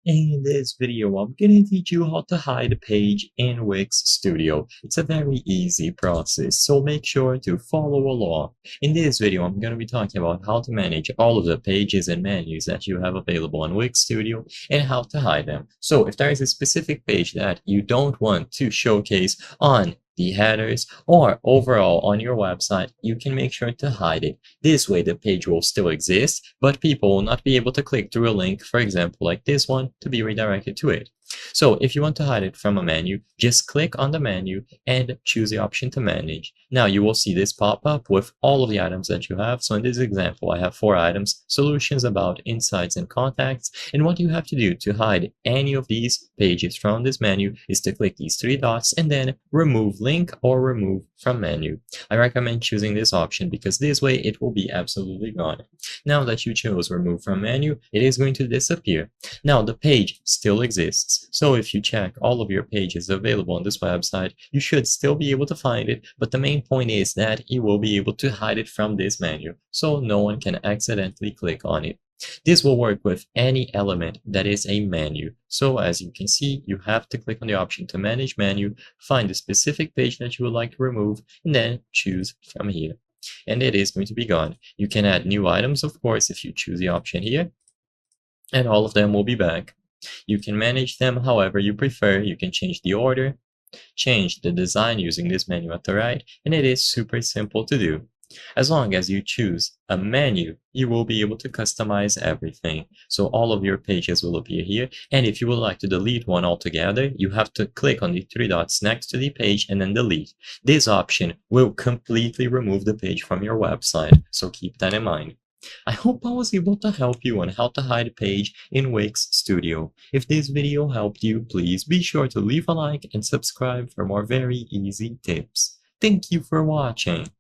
In this video, I'm gonna teach you how to hide a page in Wix Studio. It's a very easy process, so make sure to follow along. In this video, I'm gonna be talking about how to manage all of the pages and menus that you have available in Wix Studio and how to hide them. So if there is a specific page that you don't want to showcase on the headers or overall on your website, you can make sure to hide it. This way the page will still exist, but people will not be able to click through a link, for example, like this one, to be redirected to it. So if you want to hide it from a menu, just click on the menu and choose the option to manage. Now you will see this pop up with all of the items that you have. So in this example, I have 4 items: solutions, about, insights, and contacts. And what you have to do to hide any of these pages from this menu is to click these 3 dots and then remove link or remove from menu. I recommend choosing this option because this way it will be absolutely gone. Now that you chose remove from menu, it is going to disappear. Now the page still exists, so if you check all of your pages available on this website, you should still be able to find it, but the main point is that you will be able to hide it from this menu, so no one can accidentally click on it. This will work with any element that is a menu. So as you can see, you have to click on the option to manage menu, find the specific page that you would like to remove, and then choose from here. And it is going to be gone. You can add new items, of course, if you choose the option here, and all of them will be back. You can manage them however you prefer. You can change the order, change the design using this menu at the right, and it is super simple to do. As long as you choose a menu, you will be able to customize everything. So all of your pages will appear here. And if you would like to delete one altogether, you have to click on the 3 dots next to the page and then delete. This option will completely remove the page from your website, so keep that in mind. I hope I was able to help you on how to hide a page in Wix Studio. If this video helped you, please be sure to leave a like and subscribe for more very easy tips. Thank you for watching.